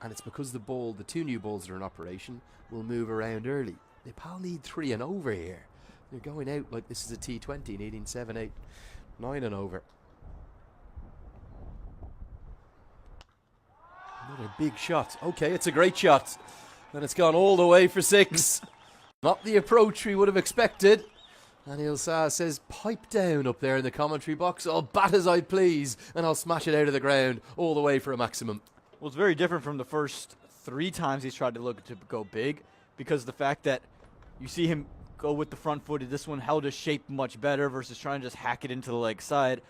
and it's because the two new balls that are in operation, will move around early. Nepal need 3 and over here. They're going out like this is a T20, needing 7, 8, 9 and over. Another big shot. Okay, it's a great shot. And it's gone all the way for 6. Not the approach we would have expected. Anil Shah says, pipe down up there in the commentary box. I'll bat as I please, and I'll smash it out of the ground all the way for a maximum. Well, it's very different from the first 3 times he's tried to look to go big, because the fact that you see him go with the front foot, this one held his shape much better versus trying to just hack it into the leg side.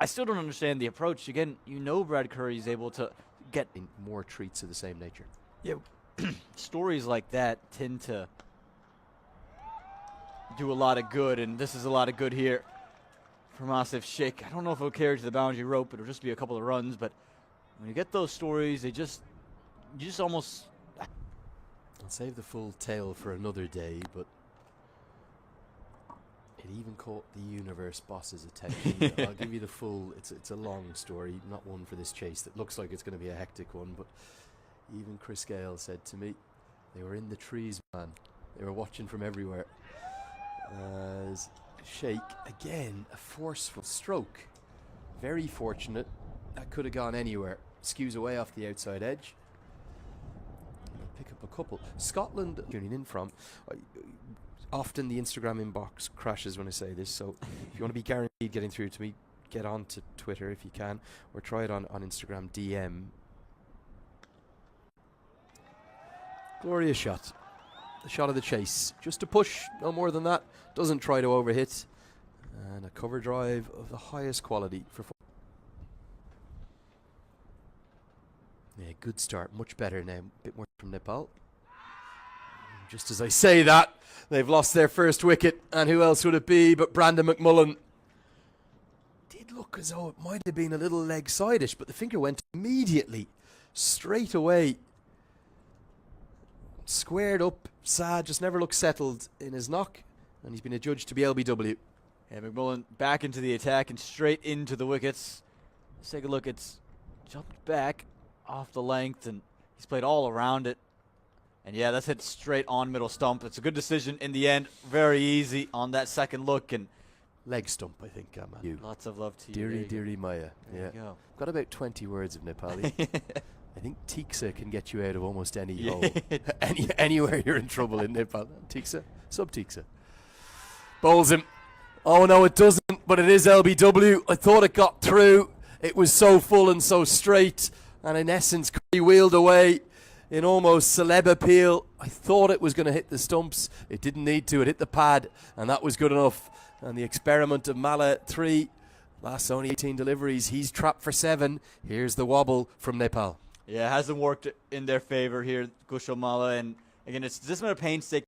I still don't understand the approach. Again, you know Brad Curry's able to get more treats of the same nature. Yeah, stories like that tend to do a lot of good, and this is a lot of good here from Asif Sheikh. I don't know if it'll carry to the boundary rope, it'll just be a couple of runs, but when you get those stories, you just almost... I'll save the full tale for another day, but it even caught the universe boss's attention. I'll give you the full, it's a long story, not one for this chase that looks like it's going to be a hectic one, but even Chris Gale said to me, they were in the trees, man. They were watching from everywhere. As Sheikh, again, a forceful stroke. Very fortunate. That could have gone anywhere. Skews away off the outside edge. Pick up a couple. Scotland, tuning in from, often the Instagram inbox crashes when I say this, so if you want to be guaranteed getting through to me, get on to Twitter if you can, or try it on Instagram DM. Glorious shot. The shot of the chase. Just a push, no more than that. Doesn't try to overhit. And a cover drive of the highest quality for yeah, good start. Much better now. A bit more from Nepal. Just as I say that, they've lost their first wicket. And who else would it be but Brandon McMullen? Did look as though it might have been a little leg-side-ish, but the finger went immediately, straight away. Squared up. Sad, just never looked settled in his knock. And he's been adjudged to be LBW. Yeah, McMullen back into the attack and straight into the wickets. Let's take a look. It's jumped back off the length, and he's played all around it. And yeah, that's hit straight on middle stump. It's a good decision in the end. Very easy on that second look. And leg stump, I think. You. Lots of love to you. Deary Maya. There you go. Got about 20 words of Nepali. I think Tiksa can get you out of almost any hole. Anywhere you're in trouble in Nepal. Tiksa? Sub-Tiksa. Bowls him. Oh, no, it doesn't, but it is LBW. I thought it got through. It was so full and so straight. And in essence, he wheeled away in almost celeb appeal. I thought it was going to hit the stumps. It didn't need to. It hit the pad, and that was good enough. And the experiment of Mala 3. Last only 18 deliveries. He's trapped for 7. Here's the wobble from Nepal. Yeah, it hasn't worked in their favor here, Kushal Malla. And again, it's just been a painstaking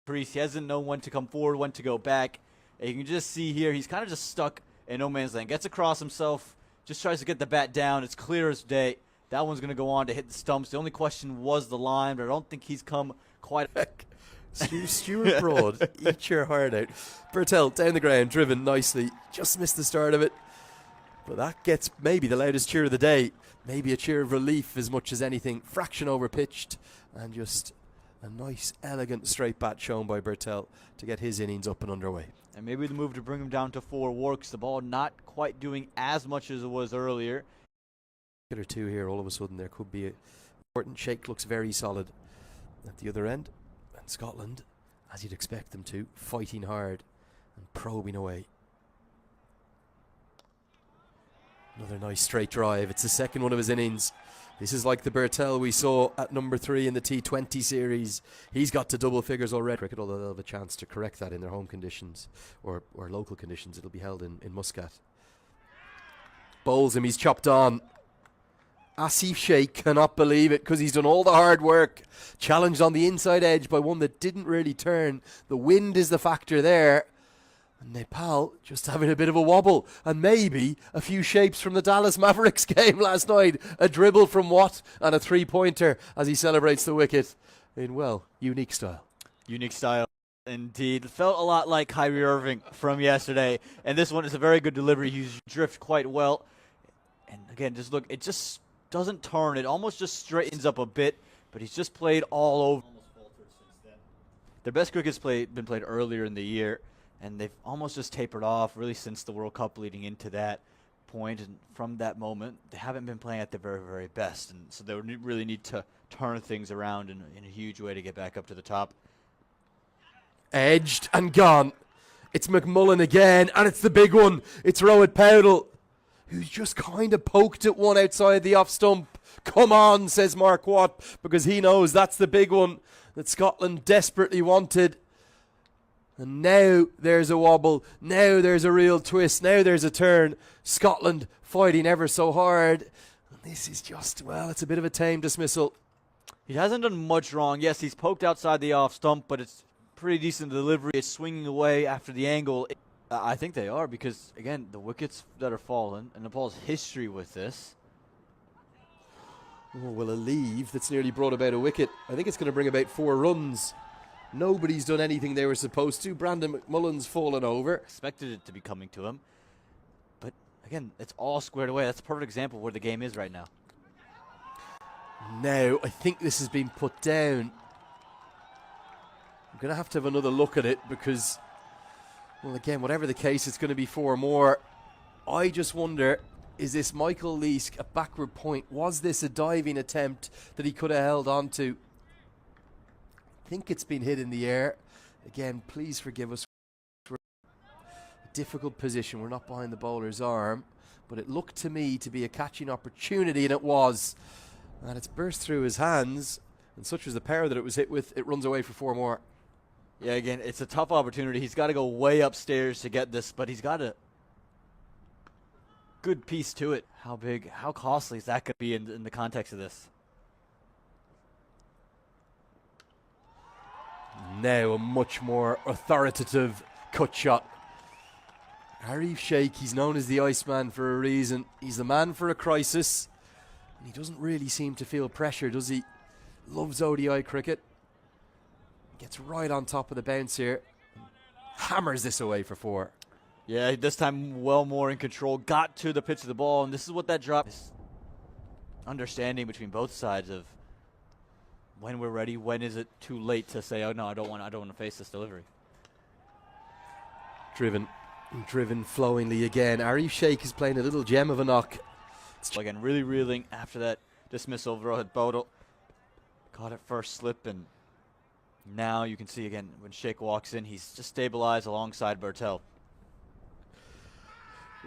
crease. He hasn't known when to come forward, when to go back. And you can just see here, he's kind of just stuck in no man's land. Gets across himself, just tries to get the bat down. It's clear as day. That one's going to go on to hit the stumps. The only question was the line, but I don't think he's come quite. Stuart Broad, eat your heart out. Bertel down the ground, driven nicely. Just missed the start of it. But that gets maybe the loudest cheer of the day. Maybe a cheer of relief as much as anything. Fraction over pitched. And just a nice, elegant straight bat shown by Bertel to get his innings up and underway. And maybe the move to bring him down to 4 works. The ball not quite doing as much as it was earlier. Or two here, all of a sudden there could be a important. Sheikh looks very solid at the other end. And Scotland, as you'd expect them to, fighting hard and probing away. Another nice straight drive. It's the second one of his innings. This is like the Bertel we saw at number 3 in the T20 series. He's got to double figures already. Cricket, although they'll have a chance to correct that in their home conditions or local conditions. It'll be held in Muscat. Bowls him. He's chopped on. Asif Sheikh cannot believe it because he's done all the hard work. Challenged on the inside edge by one that didn't really turn. The wind is the factor there. And Nepal just having a bit of a wobble. And maybe a few shapes from the Dallas Mavericks game last night. A dribble from Watt and a 3-pointer as he celebrates the wicket in, well, unique style. Unique style. Indeed. Felt a lot like Kyrie Irving from yesterday. And this one is a very good delivery. He's drift quite well. And again, just look, it just doesn't turn. It almost just straightens up a bit, but he's just played all over. Their best cricket's been played earlier in the year, and they've almost just tapered off really since the World Cup leading into that point. And from that moment, they haven't been playing at their very, very best. And so they really need to turn things around in a huge way to get back up to the top. Edged and gone. It's McMullen again, and it's the big one. It's Rohit Powdell, who's just kind of poked at one outside the off stump. Come on, says Mark Watt, because he knows that's the big one that Scotland desperately wanted. And now there's a wobble. Now there's a real twist. Now there's a turn. Scotland fighting ever so hard. And this is just, well, it's a bit of a tame dismissal. He hasn't done much wrong. Yes, he's poked outside the off stump, but it's pretty decent delivery. It's swinging away after the angle. I think they are because, again, the wickets that are fallen, and Nepal's history with this. Oh, well, a leave that's nearly brought about a wicket. I think it's going to bring about 4 runs. Nobody's done anything they were supposed to. Brandon McMullen's fallen over. Expected it to be coming to him. But, again, it's all squared away. That's a perfect example of where the game is right now. Now, I think this has been put down. I'm going to have another look at it because, well, again, whatever the case, it's going to be 4 more. I just wonder, is this Michael Leask a backward point? Was this a diving attempt that he could have held on to? I think it's been hit in the air. Again, please forgive us. We're in a difficult position. We're not behind the bowler's arm. But it looked to me to be a catching opportunity, and it was. And it's burst through his hands. And such was the power that it was hit with, it runs away for 4 more. Yeah, again, it's a tough opportunity. He's got to go way upstairs to get this, but he's got a good piece to it. How big, how costly is that going to be in the context of this? Now a much more authoritative cut shot. Arif Sheikh, he's known as the Iceman for a reason. He's the man for a crisis. And he doesn't really seem to feel pressure, does he? Loves ODI cricket. Gets right on top of the bounce here. Hammers this away for 4. Yeah, this time well more in control. Got to the pitch of the ball, and this is what that drop is. Understanding between both sides of when we're ready, when is it too late to say, oh no, I don't want to face this delivery. Driven flowingly again. Arif Sheikh is playing a little gem of a knock. Again, really reeling after that dismissal of Rohit Powdell. Caught it first slip, and now you can see again when Sheikh walks in, he's just stabilized alongside Bartel.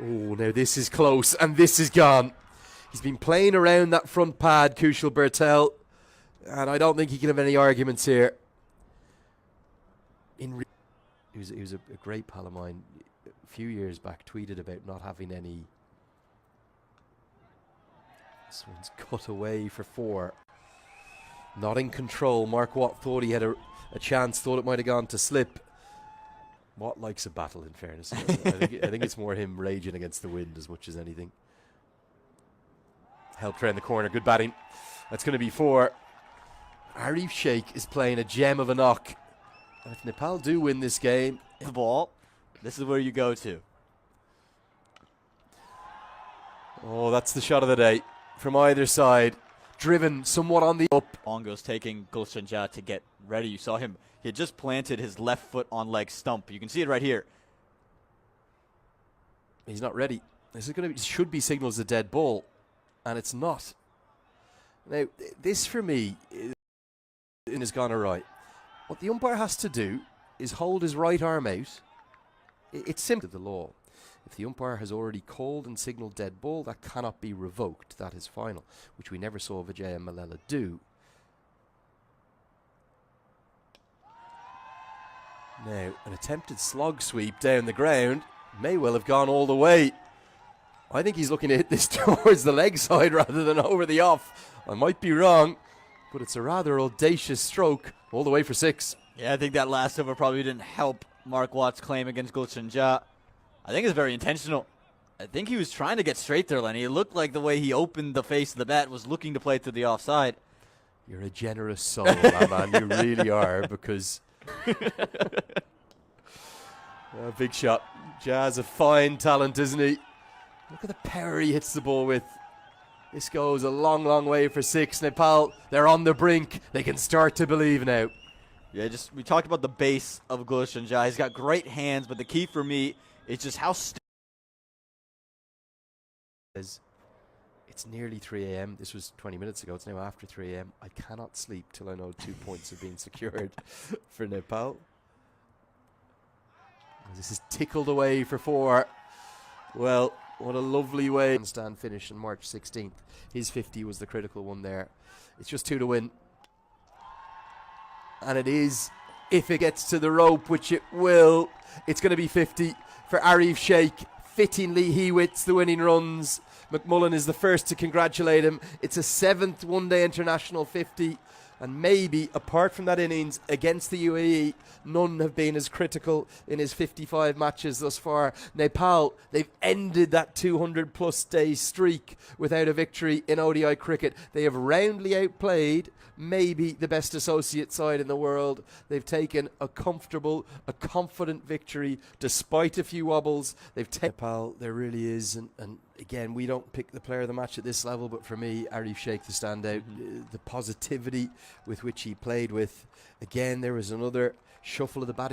Oh, now this is close, and this is gone. He's been playing around that front pad, Kushal Bartel, and I don't think he can have any arguments here. He was a great pal of mine a few years back, tweeted about not having any. This one's cut away for 4. Not in control. Mark Watt thought he had a chance, thought it might have gone to slip. Watt likes a battle, in fairness. I think it's more him raging against the wind as much as anything. Helped around the corner. Good batting. That's going to be 4. Arif Sheikh is playing a gem of a knock. And if Nepal do win this game, The ball, this is where you go to. oh, that's the shot of the day from either side. Driven somewhat on the up. Ongo's taking Gulshan Jah to get ready. You saw him. He had just planted his left foot on leg stump. You can see it right here. He's not ready. This is going to should be signaled as a dead ball, and it's not. Now, this for me is gone awry. What the umpire has to do is hold his right arm out. It's simple, the law. If the umpire has already called and signalled dead ball, that cannot be revoked. That is final, which we never saw Vijay and Malala do. Now, an attempted slog sweep down the ground may well have gone all the way. I think he's looking to hit this towards the leg side rather than over the off. I might be wrong, but it's a rather audacious stroke all the way for 6. Yeah, I think that last over probably didn't help Mark Watt's claim against Gulshan Jah. I think it's very intentional. I think he was trying to get straight there, Lenny. It looked like the way he opened the face of the bat was looking to play to the offside. You're a generous soul, my man. You really are, because... big shot. Jazz a fine talent, isn't he? Look at the power he hits the ball with. This goes a long, long way for 6. Nepal, they're on the brink. They can start to believe now. Yeah, we talked about the base of Gulshan Jai. He's got great hands, but the key for me is just how It's nearly 3 a.m. This was 20 minutes ago. It's now after 3 a.m. I cannot sleep till I know 2 points have been secured for Nepal. This is tickled away for 4. Well, what a lovely way. Stand finish on March 16th. His 50 was the critical one there. It's just 2 to win. And it is, if it gets to the rope, which it will, it's going to be 50 for Arif Sheikh. Fittingly, he wins the winning runs. McMullen is the first to congratulate him. It's a 7th one-day international 50. And maybe, apart from that innings against the UAE, none have been as critical in his 55 matches thus far. Nepal, they've ended that 200-plus day streak without a victory in ODI cricket. They have roundly outplayed maybe the best associate side in the world. They've taken a comfortable, a confident victory despite a few wobbles. They've taken Nepal, there really is, and again, we don't pick the player of the match at this level, but for me, Arif Sheikh the standout. The positivity with which he played with. Again, there was another shuffle of the batting.